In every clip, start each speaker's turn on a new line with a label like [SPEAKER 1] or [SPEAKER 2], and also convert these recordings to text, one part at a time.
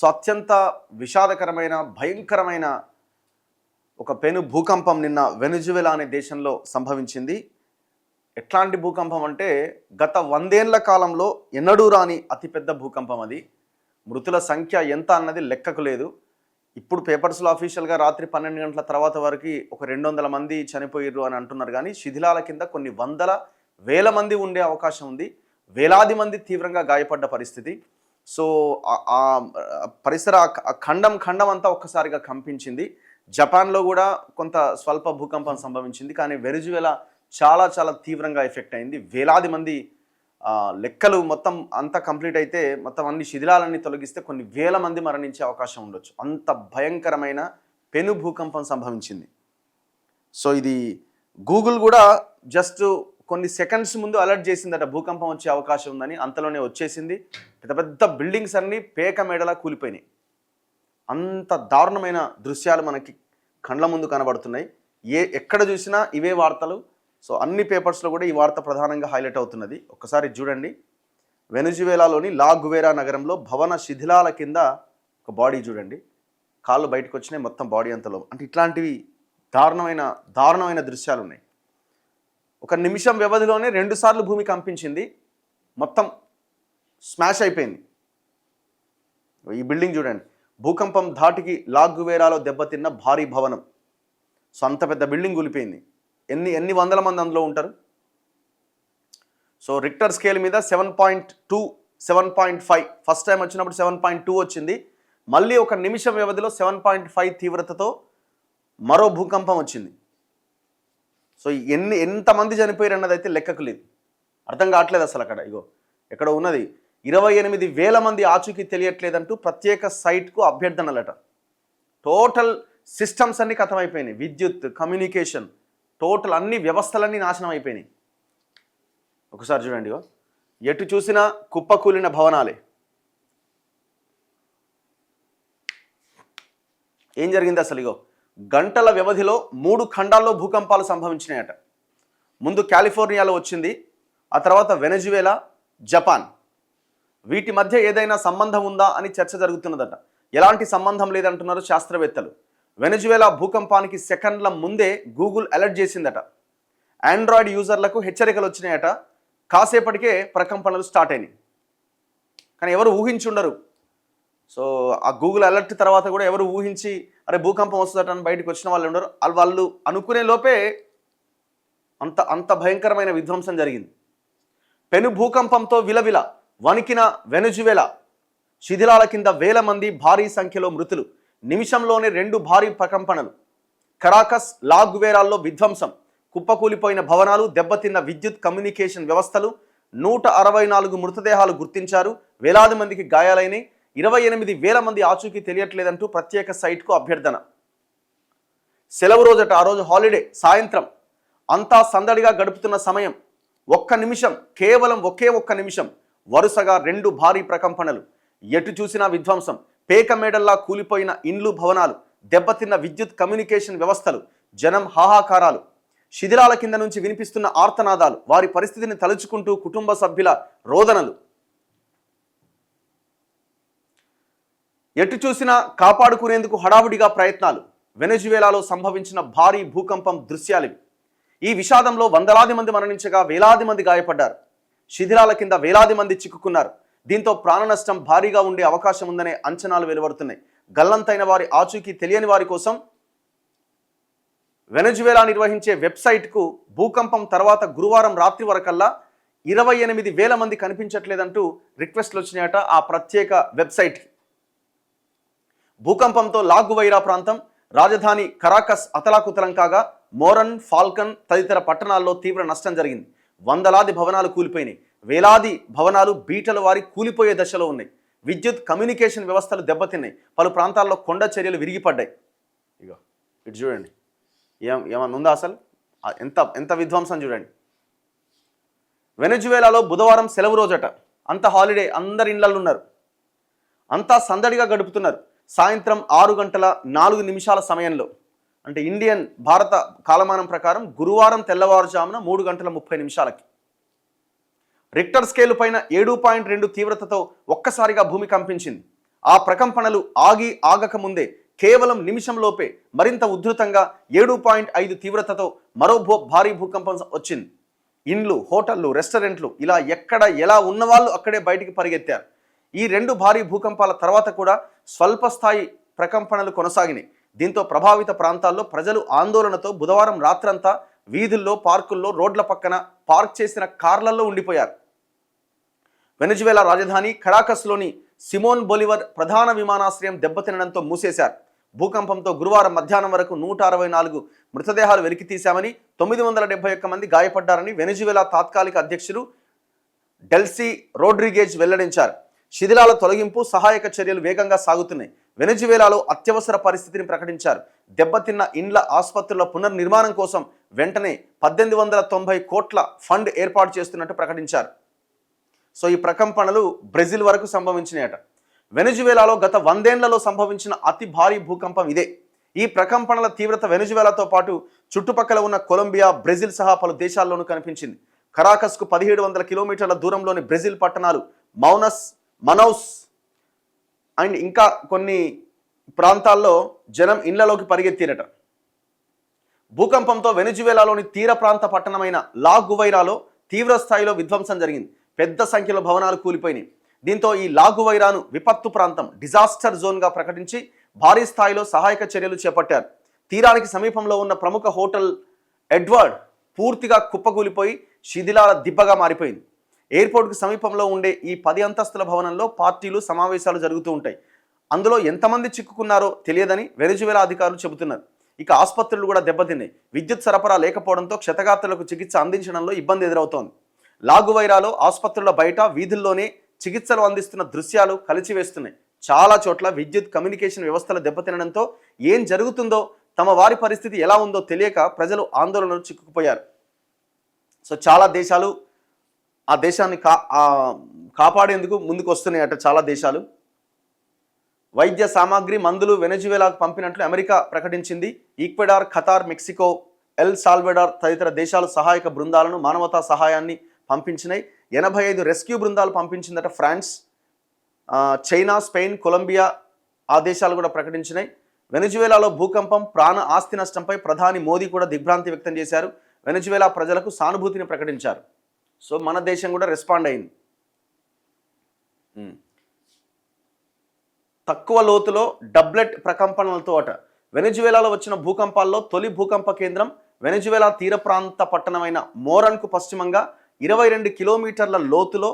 [SPEAKER 1] So అత్యంత విషాదకరమైన భయంకరమైన ఒక పెను భూకంపం నిన్న వెనుజువెలా అనే దేశంలో సంభవించింది. ఎట్లాంటి భూకంపం అంటే గత 100 ఏళ్ల కాలంలో ఎన్నడూ రాని అతిపెద్ద భూకంపం అది. మృతుల సంఖ్య ఎంత అన్నది లెక్కకు లేదు. ఇప్పుడు పేపర్స్లో అఫీషియల్గా రాత్రి 12 గంటల తర్వాత వరకు ఒక 200 మంది చనిపోయారు అని అంటున్నారు. కానీ శిథిలాల కింద కొన్ని వందల వేల మంది ఉండే అవకాశం ఉంది. వేలాది మంది తీవ్రంగా గాయపడ్డ పరిస్థితి. సో ఆ పరిసర ఖండం అంతా ఒక్కసారిగా కంపించింది. జపాన్లో కూడా కొంత స్వల్ప భూకంపం సంభవించింది. కానీ వెనుజువెలా చాలా చాలా తీవ్రంగా ఎఫెక్ట్ అయింది. వేలాది మంది లెక్కలు మొత్తం అంతా కంప్లీట్ అయితే మొత్తం అన్ని శిథిలాలన్నీ తొలగిస్తే కొన్ని వేల మంది మరణించే అవకాశం ఉండొచ్చు. అంత భయంకరమైన పెను భూకంపం సంభవించింది. సో ఇది గూగుల్ కూడా జస్ట్ కొన్ని సెకండ్స్ ముందు అలర్ట్ చేసిందట భూకంపం వచ్చే అవకాశం ఉందని. అంతలోనే వచ్చేసింది. పెద్ద పెద్ద బిల్డింగ్స్ అన్నీ పేక మేడలా కూలిపోయినాయి. అంత దారుణమైన దృశ్యాలు మనకి కండ్ల ముందు కనబడుతున్నాయి. ఎక్కడ చూసినా ఇవే వార్తలు. సో అన్ని పేపర్స్లో కూడా ఈ వార్త ప్రధానంగా హైలైట్ అవుతున్నది. ఒక్కసారి చూడండి. వెనుజువేలాలోని లా గువేరా నగరంలో భవన శిథిలాల కింద ఒక బాడీ చూడండి. కాళ్ళు బయటకు వచ్చినాయి, మొత్తం బాడీ అంతలో. అంటే ఇట్లాంటివి దారుణమైన దృశ్యాలు ఉన్నాయి. ఒక నిమిషం వ్యవధిలోనే 2 సార్లు భూమి కంపించింది. మొత్తం స్మాష్ అయిపోయింది. ఈ బిల్డింగ్ చూడండి. భూకంపం ధాటికి లా గువేరాలో దెబ్బతిన్న భారీ భవనం. సో అంత పెద్ద బిల్డింగ్ కూలిపోయింది. ఎన్ని వందల మంది అందులో ఉంటారు. సో రిక్టర్ స్కేల్ మీద 7.2 7.5 ఫస్ట్ టైం వచ్చినప్పుడు 7.2 వచ్చింది. మళ్ళీ ఒక నిమిషం వ్యవధిలో 7.5 తీవ్రతతో మరో భూకంపం వచ్చింది. సో ఎంతమంది చనిపోయారు అన్నది అయితే లెక్కకు లేదు. అర్థం కావట్లేదు అసలు. అక్కడ ఎక్కడ ఉన్నది 28,000 మంది ఆచూకీ తెలియట్లేదంటూ ప్రత్యేక సైట్కు అభ్యర్థనలట. టోటల్ సిస్టమ్స్ అన్నీ ఖతమైపోయినాయి. విద్యుత్, కమ్యూనికేషన్, టోటల్ అన్ని వ్యవస్థలన్నీ నాశనం అయిపోయినాయి. ఒకసారి చూడండి. ఎటు చూసినా కుప్పకూలిన భవనాలే. ఏం జరిగింది అసలు? గంటల వ్యవధిలో 3 ఖండాల్లో భూకంపాలు సంభవించినాయట. ముందు కాలిఫోర్నియాలో వచ్చింది, ఆ తర్వాత వెనజువేలా, జపాన్. వీటి మధ్య ఏదైనా సంబంధం ఉందా అని చర్చ జరుగుతున్నదట. ఎలాంటి సంబంధం లేదంటున్నారు శాస్త్రవేత్తలు. వెనజువేలా భూకంపానికి సెకండ్ల ముందే గూగుల్ అలర్ట్ చేసిందట. ఆండ్రాయిడ్ యూజర్లకు హెచ్చరికలు వచ్చినాయట. కాసేపటికే ప్రకంపనలు స్టార్ట్ అయినాయి. కానీ ఎవరు ఊహించుండరు. సో ఆ గూగుల్ అలర్ట్ తర్వాత కూడా ఎవరు ఊహించి అరే భూకంపం వస్తుందట అని బయటకు వచ్చిన వాళ్ళు ఉండరు. వాళ్ళు అనుకునే లోపే అంత భయంకరమైన విధ్వంసం జరిగింది. పెను భూకంపంతో విలవిల వణికిన వెనుజువేలా. శిథిలాల కింద వేల మంది, భారీ సంఖ్యలో మృతులు. నిమిషంలోనే 2 భారీ ప్రకంపనలు. కరాకస్, లా గువేరాల్లో విధ్వంసం. కుప్పకూలిపోయిన భవనాలు, దెబ్బతిన్న విద్యుత్, కమ్యూనికేషన్ వ్యవస్థలు. 164 మృతదేహాలు గుర్తించారు. వేలాది మందికి గాయాలైనాయి. 28,000 మంది ఆచూకీ తెలియట్లేదంటూ ప్రత్యేక సైట్కు అభ్యర్థన. సెలవు రోజట, ఆ రోజు హాలిడే. సాయంత్రం అంతా సందడిగా గడుపుతున్న సమయం. కేవలం ఒక్క నిమిషం వరుసగా 2 భారీ ప్రకంపనలు. ఎటు చూసినా విధ్వంసం. పేక మేడల్లా కూలిపోయిన ఇండ్లు, భవనాలు. దెబ్బతిన్న విద్యుత్, కమ్యూనికేషన్ వ్యవస్థలు. జనం హాహాకారాలు. శిథిలాల కింద నుంచి వినిపిస్తున్న ఆర్తనాదాలు. వారి పరిస్థితిని తలుచుకుంటూ కుటుంబ సభ్యుల రోదనలు. ఎటు చూసినా కాపాడుకునేందుకు హడావుడిగా ప్రయత్నాలు. వెనజువేలాలో సంభవించిన భారీ భూకంపం దృశ్యాలు. ఈ విషాదంలో వందలాది మంది మరణించగా వేలాది మంది గాయపడ్డారు. శిథిలాల కింద వేలాది మంది చిక్కుకున్నారు. దీంతో ప్రాణ నష్టం భారీగా ఉండే అవకాశం ఉందనే అంచనాలు వెలువడుతున్నాయి. గల్లంతైన వారి ఆచూకీ తెలియని వారి కోసం వెనజువేలా నిర్వహించే వెబ్సైట్కు భూకంపం తర్వాత గురువారం రాత్రి వరకల్లా 28,000 మంది కనిపించట్లేదంటూ రిక్వెస్ట్లు వచ్చినాయట ఆ ప్రత్యేక వెబ్సైట్కి. భూకంపంతో లా గువైరా ప్రాంతం, రాజధాని కరాకస్ అతలాకుతలం కాగా మోరన్, ఫాల్కన్ తదితర పట్టణాల్లో తీవ్ర నష్టం జరిగింది. వందలాది భవనాలు కూలిపోయినాయి. వేలాది భవనాలు బీటలు వారి కూలిపోయే దశలో ఉన్నాయి. విద్యుత్, కమ్యూనికేషన్ వ్యవస్థలు దెబ్బతిన్నాయి. పలు ప్రాంతాల్లో కొండ చర్యలు విరిగిపడ్డాయి. ఇటు చూడండి, ఏమన్నా ఉందా అసలు? ఎంత విధ్వంసం చూడండి. వెనజువేలాలో బుధవారం సెలవు రోజట. అంత హాలిడే, అందరి ఇళ్లలో ఉన్నారు. అంతా సందడిగా గడుపుతున్నారు. సాయంత్రం 6:04 సమయంలో, అంటే భారత కాలమానం ప్రకారం గురువారం తెల్లవారుజామున 3:30 రిక్టర్ స్కేలు పైన 7.2 తీవ్రతతో ఒక్కసారిగా భూమి కంపించింది. ఆ ప్రకంపనలు ఆగకముందే కేవలం నిమిషంలోపే మరింత ఉధృతంగా 7.5 తీవ్రతతో మరో భారీ భూకంపం వచ్చింది. ఇండ్లు, హోటళ్లు, రెస్టారెంట్లు ఇలా ఎక్కడ ఎలా ఉన్నవాళ్ళు అక్కడే బయటికి పరిగెత్తారు. ఈ 2 భారీ భూకంపాల తర్వాత కూడా స్వల్ప స్థాయి ప్రకంపనలు కొనసాగినాయి. దీంతో ప్రభావిత ప్రాంతాల్లో ప్రజలు ఆందోళనతో బుధవారం రాత్రంతా వీధుల్లో, పార్కుల్లో, రోడ్ల పక్కన పార్క్ చేసిన కార్లలో ఉండిపోయారు. వెనజువేలా రాజధాని కరాకస్లోని సిమోన్ బొలివర్ ప్రధాన విమానాశ్రయం దెబ్బతినడంతో మూసేశారు. భూకంపంతో గురువారం మధ్యాహ్నం వరకు 164 మృతదేహాలు వెలికితీశామని, 971 మంది గాయపడ్డారని వెనజువేలా తాత్కాలిక అధ్యక్షుడు డెల్సీ రోడ్రిగేజ్ వెల్లడించారు. శిథిలాల తొలగింపు, సహాయక చర్యలు వేగంగా సాగుతున్నాయి. వెనజువేలాలో అత్యవసర పరిస్థితిని ప్రకటించారు. దెబ్బతిన్న ఇండ్ల, ఆసుపత్రుల పునర్నిర్మాణం కోసం వెంటనే 1890 కోట్ల ఫండ్ ఏర్పాటు చేస్తున్నట్టు ప్రకటించారు. సో ఈ ప్రకంపనలు బ్రెజిల్ వరకు సంభవించినాయట. వెనజువేలాలో గత 100 ఏళ్లలో సంభవించిన అతి భారీ భూకంపం ఇదే. ఈ ప్రకంపనల తీవ్రత వెనజువేలాతో పాటు చుట్టుపక్కల ఉన్న కొలంబియా, బ్రెజిల్ సహా పలు దేశాల్లోనూ కనిపించింది. కరాకస్కు 1700 కిలోమీటర్ల దూరంలోని బ్రెజిల్ పట్టణాలు మనౌస్ అండ్ ఇంకా కొన్ని ప్రాంతాల్లో జనం ఇళ్లలోకి పరిగెత్తిరట. భూకంపంతో వెనజువేలాలోని తీర ప్రాంత పట్టణమైన లా గువైరాలో తీవ్ర స్థాయిలో విధ్వంసం జరిగింది. పెద్ద సంఖ్యలో భవనాలు కూలిపోయినాయి. దీంతో ఈ లా గువైరాను విపత్తు ప్రాంతం, డిజాస్టర్ జోన్గా ప్రకటించి భారీ స్థాయిలో సహాయక చర్యలు చేపట్టారు. తీరానికి సమీపంలో ఉన్న ప్రముఖ హోటల్ ఎడ్వర్డ్ పూర్తిగా కుప్పకూలిపోయి శిథిలాల దిబ్బగా మారిపోయింది. ఎయిర్పోర్ట్కి సమీపంలో ఉండే ఈ 10 అంతస్తుల భవనంలో పార్టీలు, సమావేశాలు జరుగుతూ ఉంటాయి. అందులో ఎంతమంది చిక్కుకున్నారో తెలియదని వెనజువేలా అధికారులు చెబుతున్నారు. ఇక ఆసుపత్రులు కూడా దెబ్బతిన్నాయి. విద్యుత్ సరఫరా లేకపోవడంతో క్షతగాత్రులకు చికిత్స అందించడంలో ఇబ్బంది ఎదురవుతోంది. లాగువైరాలో ఆసుపత్రుల బయట వీధుల్లోనే చికిత్సలు అందిస్తున్న దృశ్యాలు కలిచివేస్తున్నాయి. చాలా చోట్ల విద్యుత్, కమ్యూనికేషన్ వ్యవస్థలు దెబ్బతినడంతో ఏం జరుగుతుందో, తమ వారి పరిస్థితి ఎలా ఉందో తెలియక ప్రజలు ఆందోళనలు చిక్కుకుపోయారు. సో చాలా దేశాలు ఆ దేశాన్ని కాపాడేందుకు ముందుకు వస్తున్నాయట. చాలా దేశాలు వైద్య సామాగ్రి, మందులు వెనజువేలాకు పంపినట్లు అమెరికా ప్రకటించింది. Ecuador, Qatar, Mexico, L Salvador తదితర దేశాలు సహాయక బృందాలను, మానవతా సహాయాన్ని పంపించినాయి. 85 రెస్క్యూ బృందాలు పంపించిందట ఫ్రాన్స్, చైనా, స్పెయిన్, కొలంబియా ఆ దేశాలు కూడా ప్రకటించినాయి. వెనజువేలాలో భూకంపం, ప్రాణ ఆస్తి నష్టంపై ప్రధాని మోదీ కూడా దిగ్భ్రాంతి వ్యక్తం చేశారు. వెనజువేలా ప్రజలకు సానుభూతిని ప్రకటించారు. సో మన దేశం కూడా రెస్పాండ్ అయింది. తక్కువ లోతులో డబ్లెట్ ప్రకంపనలతో అట. వెనజువేలాలో వచ్చిన భూకంపాల్లో తొలి భూకంప కేంద్రం వెనజువేలా తీర ప్రాంత పట్టణమైన మోరన్కు పశ్చిమంగా 22 కిలోమీటర్ల లోతులో,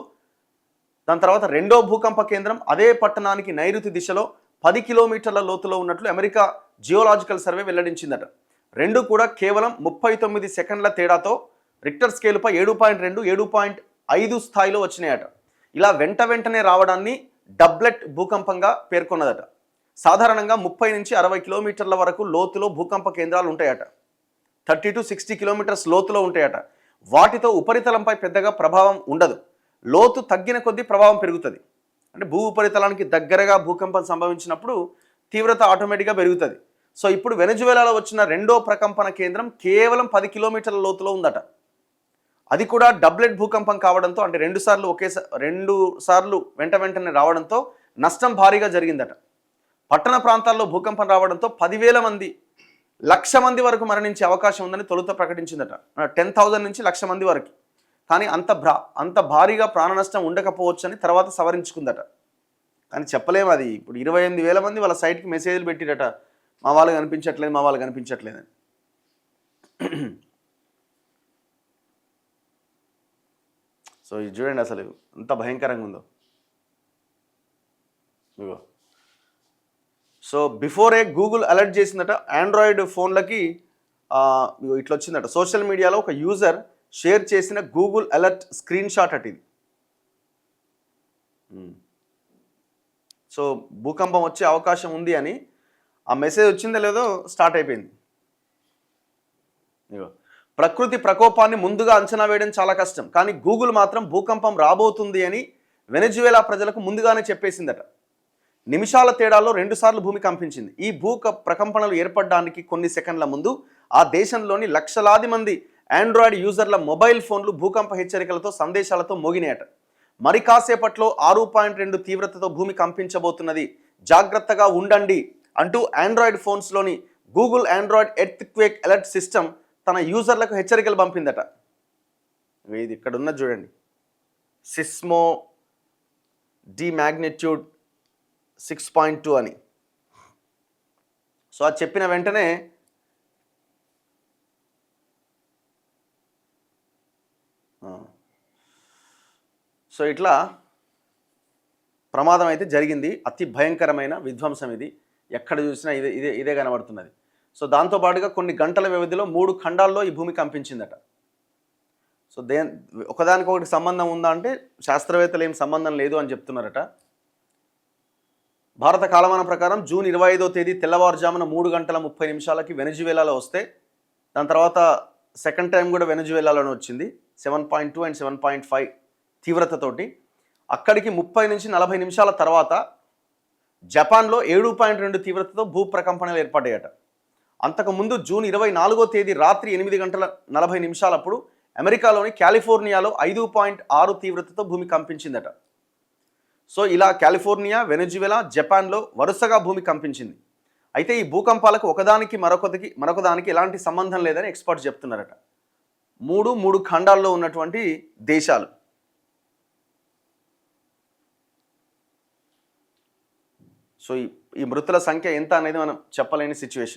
[SPEAKER 1] దాని తర్వాత రెండో భూకంప కేంద్రం అదే పట్టణానికి నైరుతి దిశలో 10 కిలోమీటర్ల లోతులో ఉన్నట్లు అమెరికా జియోలాజికల్ సర్వే వెల్లడించిందట. రెండు కూడా కేవలం 39 సెకండ్ల తేడాతో రిక్టర్ స్కేలుపై 7.2, 7.5 స్థాయిలో వచ్చినాయట. ఇలా వెంటనే రావడాన్ని డబ్లెట్ భూకంపంగా పేర్కొన్నదట. సాధారణంగా 30 నుంచి 60 కిలోమీటర్ల వరకు లోతులో భూకంప కేంద్రాలు ఉంటాయట. 30 to 60 కిలోమీటర్స్ లోతులో ఉంటాయట. వాటితో ఉపరితలంపై పెద్దగా ప్రభావం ఉండదు. లోతు తగ్గిన కొద్దీ ప్రభావం పెరుగుతుంది. అంటే భూ ఉపరితలానికి దగ్గరగా భూకంపం సంభవించినప్పుడు తీవ్రత ఆటోమేటిక్గా పెరుగుతుంది. సో ఇప్పుడు వెనజువేలాలో వచ్చిన రెండో ప్రకంపన కేంద్రం కేవలం 10 కిలోమీటర్ల లోతులో ఉందట. అది కూడా డబ్లెట్ భూకంపం కావడంతో, అంటే రెండు సార్లు వెంటనే రావడంతో నష్టం భారీగా జరిగిందట. పట్టణ ప్రాంతాల్లో భూకంపం రావడంతో 10,000 మంది, 1,00,000 మంది వరకు మరణించే అవకాశం ఉందని తొలుత ప్రకటించిందట. 10,000 నుంచి 1,00,000 మంది వరకు. కానీ అంత భారీగా ప్రాణ నష్టం ఉండకపోవచ్చని తర్వాత సవరించుకుందట. కానీ చెప్పలేము అది. ఇప్పుడు 28,000 మంది వాళ్ళ సైట్కి మెసేజ్లు పెట్టిరట, మా వాళ్ళు కనిపించట్లేదని. సో ఇది చూడండి అసలు ఎంత భయంకరంగా ఉందో. ఇగో సో బిఫోరే గూగుల్ అలర్ట్ చేసిందట ఆండ్రాయిడ్ ఫోన్లకి. ఇట్లా వచ్చిందట. సోషల్ మీడియాలో ఒక యూజర్ షేర్ చేసిన గూగుల్ అలర్ట్ స్క్రీన్ షాట్ అట ఇది. సో భూకంపం వచ్చే అవకాశం ఉంది అని ఆ మెసేజ్ వచ్చిందో లేదో స్టార్ట్ అయిపోయింది. ఇగో ప్రకృతి ప్రకోపాన్ని ముందుగా అంచనా వేయడం చాలా కష్టం, కానీ గూగుల్ మాత్రం భూకంపం రాబోతుంది అని వెనజువేలా ప్రజలకు ముందుగానే చెప్పేసిందట. నిమిషాల తేడాలో 2 సార్లు భూమి కంపించింది. ఈ ప్రకంపనలు ఏర్పడడానికి కొన్ని సెకండ్ల ముందు ఆ దేశంలోని లక్షలాది మంది ఆండ్రాయిడ్ యూజర్ల మొబైల్ ఫోన్లు భూకంప హెచ్చరికలతో, సందేశాలతో మోగినాయట. మరి కాసేపట్లో 6.2 తీవ్రతతో భూమి కంపించబోతున్నది, జాగ్రత్తగా ఉండండి అంటూ ఆండ్రాయిడ్ ఫోన్స్లోని Google Android earthquake alert system తన యూజర్లకు హెచ్చరికలు పంపిందట. ఇది ఇక్కడ ఉన్నది చూడండి, సిస్మో డి మ్యాగ్నిట్యూడ్ 6.2 అని. సో అది చెప్పిన వెంటనే సో ఇట్లా ప్రమాదం అయితే జరిగింది. అతి భయంకరమైన విధ్వంసం ఇది. ఎక్కడ చూసినా ఇదే కనబడుతున్నది. సో దాంతోపాటుగా కొన్ని గంటల వ్యవధిలో 3 ఖండాల్లో ఈ భూమి కంపించిందట. సో ఒకదానికొకటి సంబంధం ఉందా అంటే శాస్త్రవేత్తలు ఏం సంబంధం లేదు అని చెప్తున్నారట. భారత కాలమానం ప్రకారం జూన్ 25వ తేదీ తెల్లవారుజామున 3:30 వెనజువేలాలో వస్తే, దాని తర్వాత సెకండ్ టైం కూడా వెనజువేలాలోనే వచ్చింది 7.2 అండ్ 7.5 తీవ్రతతోటి. అక్కడికి 30 నుంచి 40 నిమిషాల తర్వాత జపాన్లో 7.2 తీవ్రతతో భూ ప్రకంపనలు ఏర్పడ్డాయట. అంతకుముందు జూన్ 24వ తేదీ రాత్రి 8:40 అమెరికాలోని కాలిఫోర్నియాలో 5.6 తీవ్రతతో భూమి కంపించిందట. సో ఇలా కాలిఫోర్నియా, వెనజువేలా, జపాన్లో వరుసగా భూమి కంపించింది. అయితే ఈ భూకంపాలకు ఒకదానికి మరొకదానికి ఎలాంటి సంబంధం లేదని ఎక్స్పర్ట్స్ చెప్తున్నారట. మూడు ఖండాల్లో ఉన్నటువంటి దేశాలు. సో ఈ మృతుల సంఖ్య ఎంత అనేది మనం చెప్పలేని సిచ్యువేషన్.